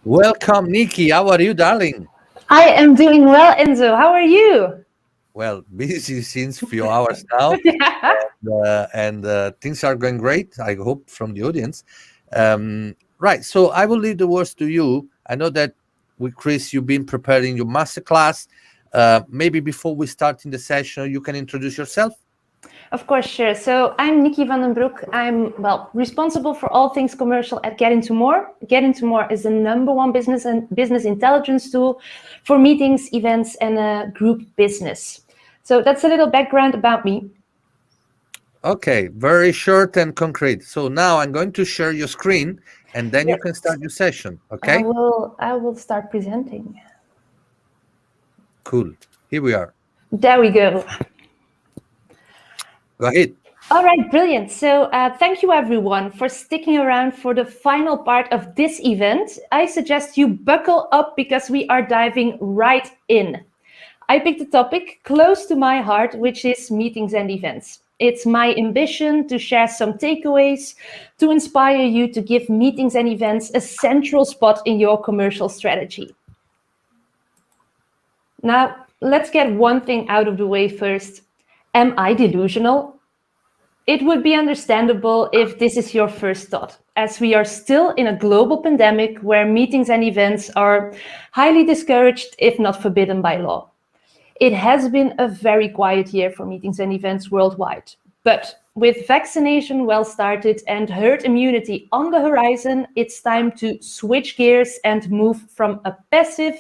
Welcome, Nikki. How are you, darling? I am doing well, Enzo. How are you? Well, busy since few hours now, Yeah. and things are going great. I hope from the audience. Right. So I will leave the words to you. I know that with Chris, you've been preparing your masterclass. Maybe before we start in the session, you can introduce yourself. Of course, sure. So I'm Nikki van den Broek. I'm, responsible for all things commercial at GetIntoMore. GetIntoMore is the #1 business intelligence tool for meetings, events, and group business. So that's a little background about me. Okay, very short and concrete. So now I'm going to share your screen, and then you can Yes. start your session. I Okay. will I will start presenting. Cool. Here we are. There we go. Go ahead. All right, brilliant. So thank you everyone for sticking around for the final part of this event. I suggest you buckle up because we are diving right in. I picked a topic close to my heart, which is meetings and events. It's my ambition to share some takeaways, to inspire you to give meetings and events a central spot in your commercial strategy. Now, let's get one thing out of the way first. Am I delusional? It would be understandable if this is your first thought, as we are still in a global pandemic where meetings and events are highly discouraged, if not forbidden by law. It has been a very quiet year for meetings and events worldwide. But with vaccination well started and herd immunity on the horizon, it's time to switch gears and move from a passive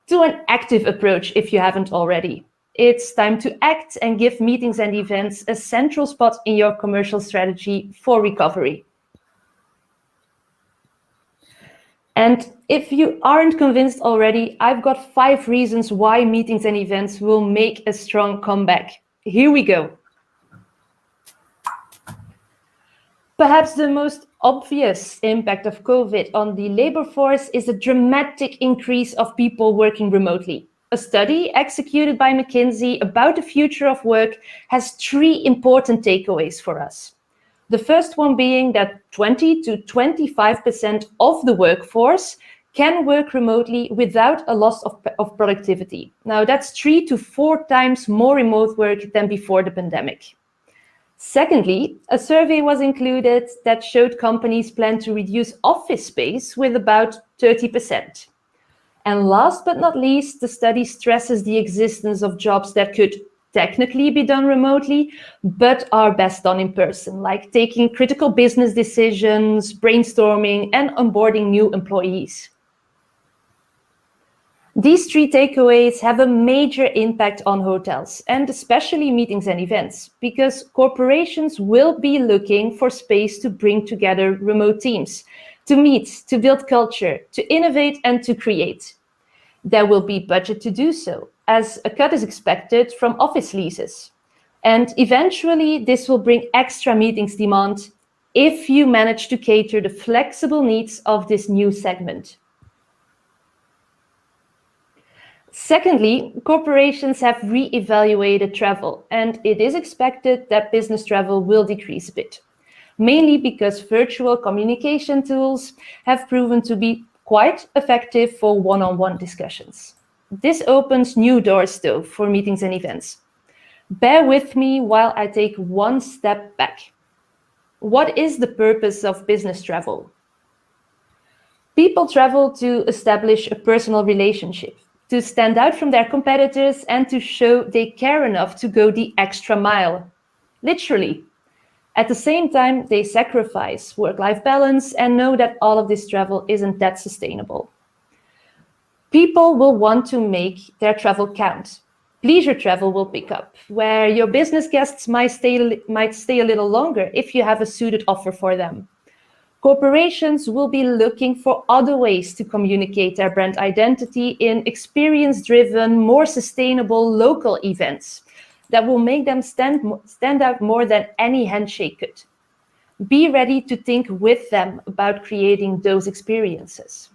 to an active approach if you haven't already. It's time to act and give meetings and events a central spot in your commercial strategy for recovery. And if you aren't convinced already, I've got 5 reasons why meetings and events will make a strong comeback. Here we go. Perhaps the most obvious impact of COVID on the labor force is a dramatic increase of people working remotely. A study executed by McKinsey about the future of work has 3 important takeaways for us. The first one being that 20 to 25% of the workforce can work remotely without a loss of productivity. Now, that's 3 to 4 times more remote work than before the pandemic. Secondly, a survey was included that showed companies plan to reduce office space with about 30%. And last but not least, the study stresses the existence of jobs that could technically be done remotely, but are best done in person, like taking critical business decisions, brainstorming, and onboarding new employees. These 3 takeaways have a major impact on hotels, and especially meetings and events, because corporations will be looking for space to bring together remote teams, to meet, to build culture, to innovate, and to create. There will be budget to do so, as a cut is expected from office leases. And eventually, this will bring extra meetings demand if you manage to cater the flexible needs of this new segment. Secondly, corporations have re-evaluated travel, and it is expected that business travel will decrease a bit, mainly because virtual communication tools have proven to be quite effective for one-on-one discussions. This opens new doors, though, for meetings and events. Bear with me while I take one step back. What is the purpose of business travel? People travel to establish a personal relationship, to stand out from their competitors, and to show they care enough to go the extra mile. Literally. At the same time, they sacrifice work-life balance and know that all of this travel isn't that sustainable. People will want to make their travel count. Leisure travel will pick up, where your business guests might stay a little longer if you have a suited offer for them. Corporations will be looking for other ways to communicate their brand identity in experience-driven, more sustainable local events that will make them stand out more than any handshake could. Be ready to think with them about creating those experiences.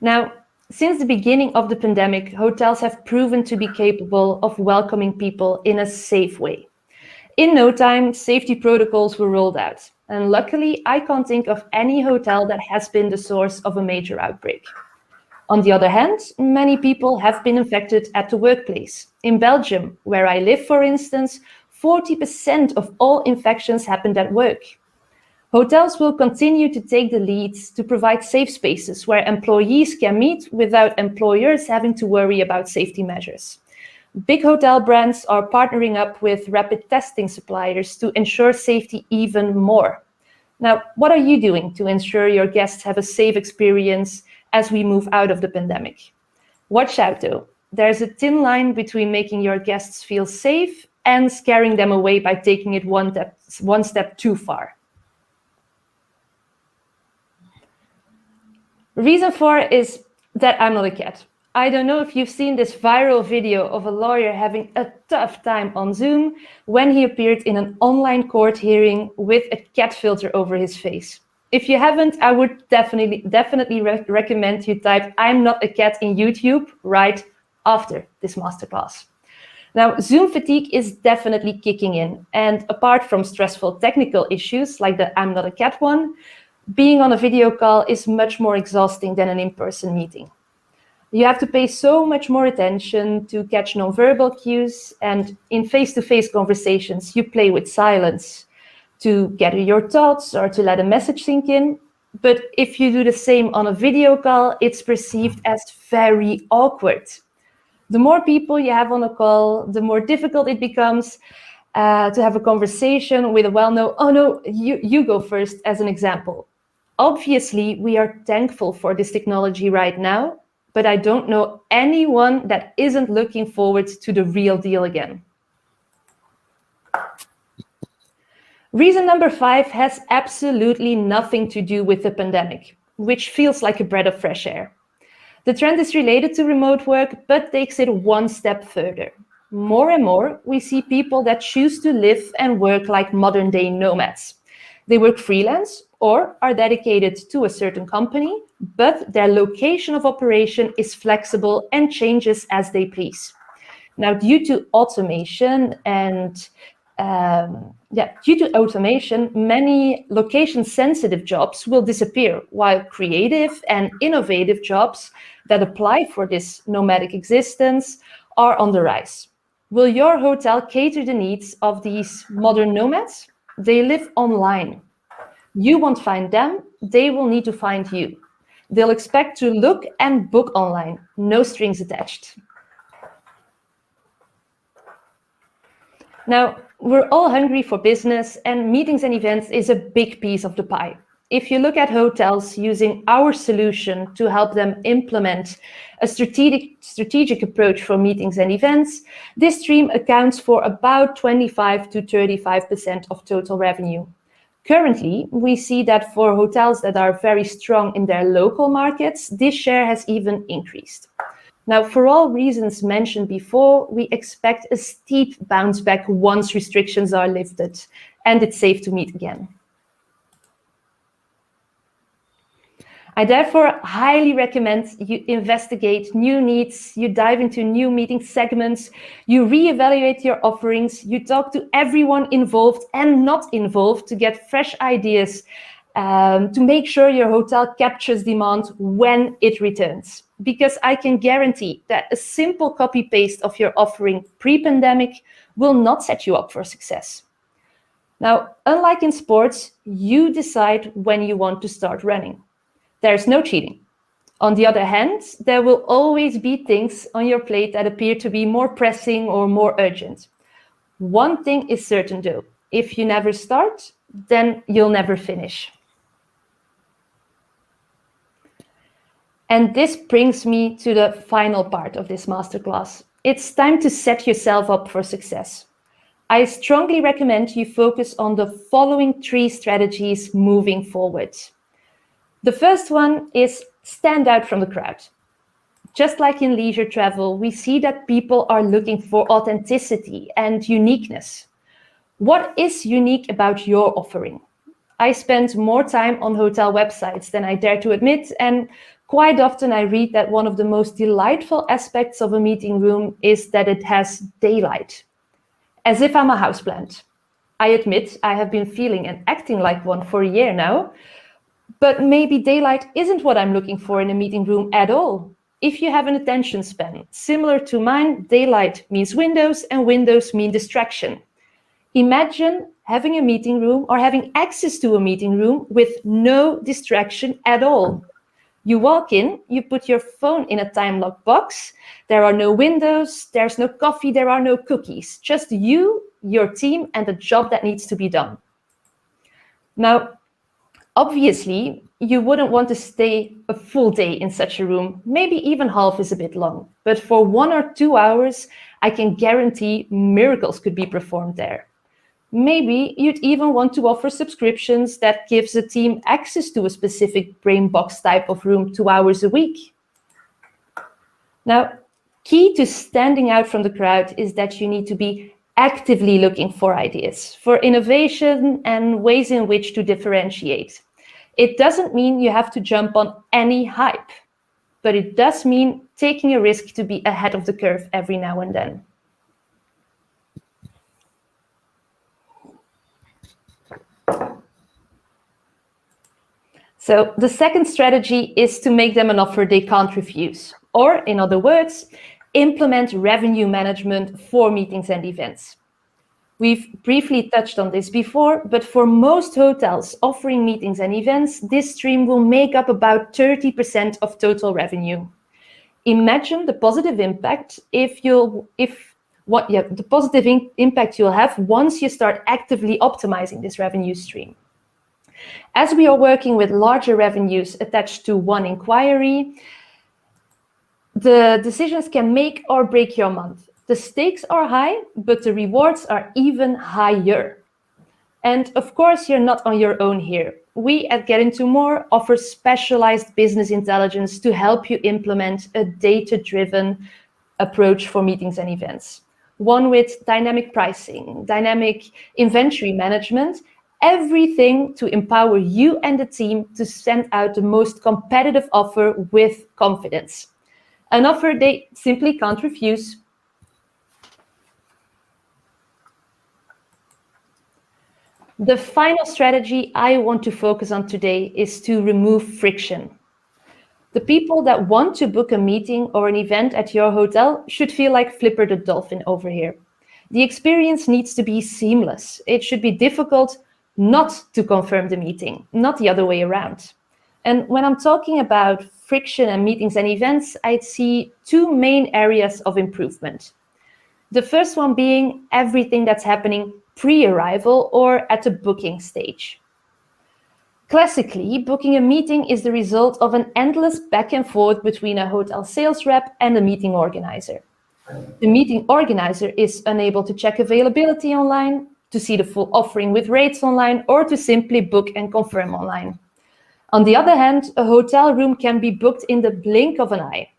Now, since the beginning of the pandemic, hotels have proven to be capable of welcoming people in a safe way. In no time, safety protocols were rolled out. And luckily, I can't think of any hotel that has been the source of a major outbreak. On the other hand, many people have been infected at the workplace. In Belgium, where I live, for instance, 40% of all infections happened at work. Hotels will continue to take the lead to provide safe spaces where employees can meet without employers having to worry about safety measures. Big hotel brands are partnering up with rapid testing suppliers to ensure safety even more. Now, what are you doing to ensure your guests have a safe experience as we move out of the pandemic? Watch out though, there's a thin line between making your guests feel safe and scaring them away by taking it one step too far. Reason 4 is that I'm not a cat. I don't know if you've seen this viral video of a lawyer having a tough time on Zoom when he appeared in an online court hearing with a cat filter over his face. If you haven't, I would definitely recommend you type "I'm not a cat" in YouTube right after this masterclass. Now, Zoom fatigue is definitely kicking in, and apart from stressful technical issues like the "I'm not a cat" one, being on a video call is much more exhausting than an in-person meeting. You have to pay so much more attention to catch nonverbal cues, and in face-to-face conversations, you play with silence to gather your thoughts or to let a message sink in. But if you do the same on a video call, it's perceived as very awkward. The more people you have on a call, the more difficult it becomes to have a conversation with a well-known, "Oh no, you go first," as an example. Obviously, we are thankful for this technology right now, but I don't know anyone that isn't looking forward to the real deal again. Reason number 5 has absolutely nothing to do with the pandemic, which feels like a breath of fresh air. The trend is related to remote work, but takes it one step further. More and more, we see people that choose to live and work like modern-day nomads. They work freelance or are dedicated to a certain company, but their location of operation is flexible and changes as they please. Now, due to automation, many location-sensitive jobs will disappear, while creative and innovative jobs that apply for this nomadic existence are on the rise. Will your hotel cater the needs of these modern nomads? They live online. You won't find them, they will need to find you. They'll expect to look and book online, no strings attached. Now, we're all hungry for business, and meetings and events is a big piece of the pie. If you look at hotels using our solution to help them implement a strategic approach for meetings and events, this stream accounts for about 25 to 35% of total revenue. Currently, we see that for hotels that are very strong in their local markets, this share has even increased. Now, for all reasons mentioned before, we expect a steep bounce back once restrictions are lifted and it's safe to meet again. I therefore highly recommend you investigate new needs, you dive into new meeting segments, you reevaluate your offerings, you talk to everyone involved and not involved to get fresh ideas to make sure your hotel captures demand when it returns. Because I can guarantee that a simple copy-paste of your offering pre-pandemic will not set you up for success. Now, unlike in sports, you decide when you want to start running. There's no cheating. On the other hand, there will always be things on your plate that appear to be more pressing or more urgent. One thing is certain though, if you never start, then you'll never finish. And this brings me to the final part of this masterclass. It's time to set yourself up for success. I strongly recommend you focus on the following 3 strategies moving forward. The first one is stand out from the crowd. Just like in leisure travel, we see that people are looking for authenticity and uniqueness. What is unique about your offering? I spend more time on hotel websites than I dare to admit, and quite often I read that one of the most delightful aspects of a meeting room is that it has daylight. As if I'm a houseplant. I admit I have been feeling and acting like one for a year now, but maybe daylight isn't what I'm looking for in a meeting room at all. If you have an attention span similar to mine, daylight means windows and windows mean distraction. Imagine having a meeting room or having access to a meeting room with no distraction at all. You walk in, you put your phone in a time lock box. There are no windows, there's no coffee, there are no cookies. Just you, your team, and the job that needs to be done. Now, obviously, you wouldn't want to stay a full day in such a room. Maybe even half is a bit long. But for 1 or 2 hours, I can guarantee miracles could be performed there. Maybe you'd even want to offer subscriptions that gives the team access to a specific brain box type of room 2 hours a week. Now, key to standing out from the crowd is that you need to be actively looking for ideas, for innovation and ways in which to differentiate. It doesn't mean you have to jump on any hype, but it does mean taking a risk to be ahead of the curve every now and then. So the second strategy is to make them an offer they can't refuse. Or, in other words, implement revenue management for meetings and events. We've briefly touched on this before, but for most hotels offering meetings and events, this stream will make up about 30% of total revenue. Imagine the positive impact impact you'll have once you start actively optimizing this revenue stream. As we are working with larger revenues attached to one inquiry, the decisions can make or break your month. The stakes are high, but the rewards are even higher. And of course, you're not on your own here. We at GetIntoMore offer specialized business intelligence to help you implement a data-driven approach for meetings and events. One with dynamic pricing, dynamic inventory management, everything to empower you and the team to send out the most competitive offer with confidence. An offer they simply can't refuse. The final strategy I want to focus on today is to remove friction. The people that want to book a meeting or an event at your hotel should feel like Flipper the Dolphin over here. The experience needs to be seamless. It should be difficult not to confirm the meeting, not the other way around. And when I'm talking about friction and meetings and events, I see two main areas of improvement. The first one being everything that's happening pre-arrival or at the booking stage. Classically, booking a meeting is the result of an endless back and forth between a hotel sales rep and a meeting organizer. The meeting organizer is unable to check availability online, to see the full offering with rates online, or to simply book and confirm online. On the other hand, a hotel room can be booked in the blink of an eye.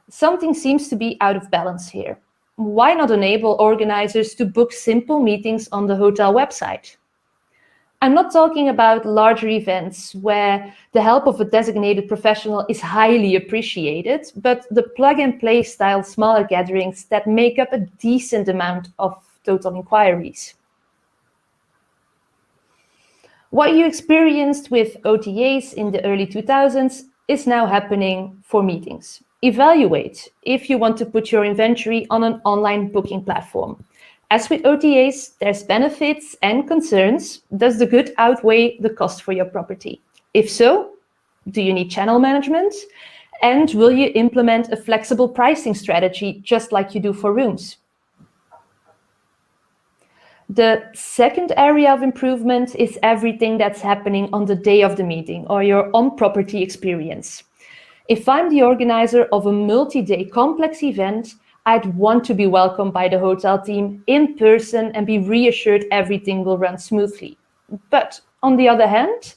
Something seems to be out of balance here. Why not enable organizers to book simple meetings on the hotel website? I'm not talking about larger events where the help of a designated professional is highly appreciated, but the plug-and-play style smaller gatherings that make up a decent amount of total inquiries. What you experienced with OTAs in the early 2000s is now happening for meetings. Evaluate if you want to put your inventory on an online booking platform. As with OTAs, there's benefits and concerns. Does the good outweigh the cost for your property? If so, do you need channel management? And will you implement a flexible pricing strategy just like you do for rooms? The second area of improvement is everything that's happening on the day of the meeting or your on-property experience. If I'm the organizer of a multi-day complex event, I'd want to be welcomed by the hotel team in person and be reassured everything will run smoothly. But on the other hand,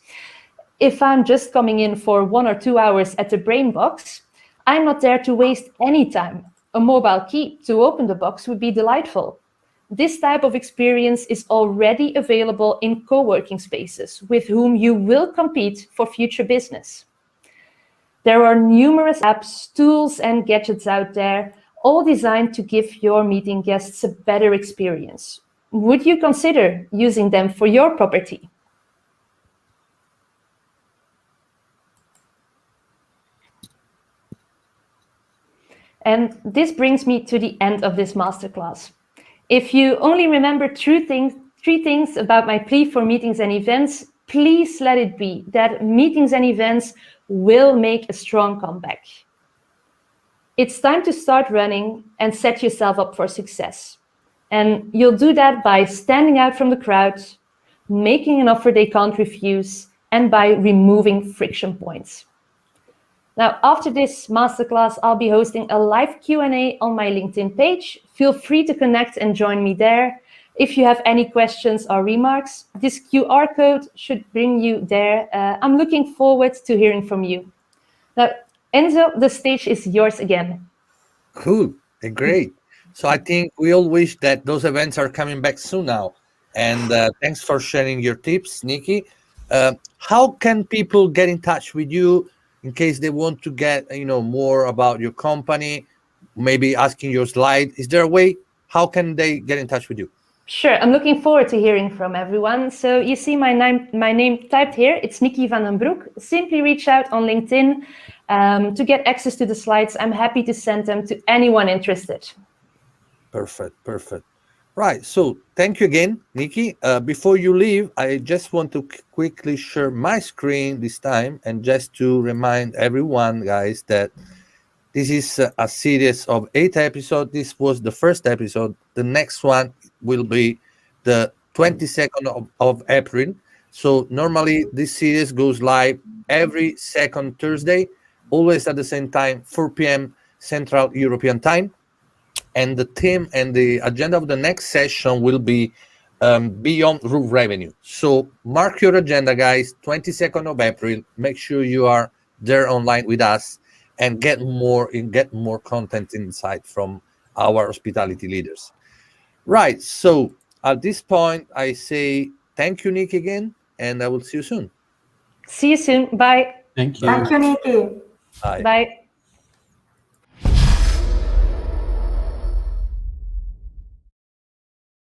if I'm just coming in for 1 or 2 hours at the brain box, I'm not there to waste any time. A mobile key to open the box would be delightful. This type of experience is already available in co-working spaces with whom you will compete for future business. There are numerous apps, tools, and gadgets out there, all designed to give your meeting guests a better experience. would you consider using them for your property? And this brings me to the end of this masterclass. If you only remember three things about my plea for meetings and events, please let it be that meetings and events will make a strong comeback. It's time to start running and set yourself up for success. And you'll do that by standing out from the crowd, making an offer they can't refuse, and by removing friction points. Now, after this masterclass, I'll be hosting a live Q&A on my LinkedIn page. Feel free to connect and join me there. If you have any questions or remarks, this QR code should bring you there. I'm looking forward to hearing from you. Now, Enzo, the stage is yours again. Cool. Great. So I think we all wish that those events are coming back soon now. And thanks for sharing your tips, Nikki. How can people get in touch with you in case they want to get more about your company, maybe asking your slide? Is there a way? How can they get in touch with you? Sure, I'm looking forward to hearing from everyone. So you see my name typed here. It's Nikki van den Broek. Simply reach out on LinkedIn to get access to the slides. I'm happy to send them to anyone interested. Perfect. Right, so thank you again, Nikki. Before you leave, I just want to quickly share my screen this time, and just to remind everyone, guys, that this is a series of 8 episodes. This was the first episode. The next one will be the 22nd of April. So normally this series goes live every second Thursday, always at the same time, 4 p.m. Central European Time. And the theme and the agenda of the next session will be beyond roof revenue. So mark your agenda, guys, 22nd of April. Make sure you are there online with us and get more content inside from our hospitality leaders. Right, so at this point, I say thank you, Nick, again, and I will see you soon. See you soon. Bye. Thank you. Thank you, Nikki. Bye. Bye.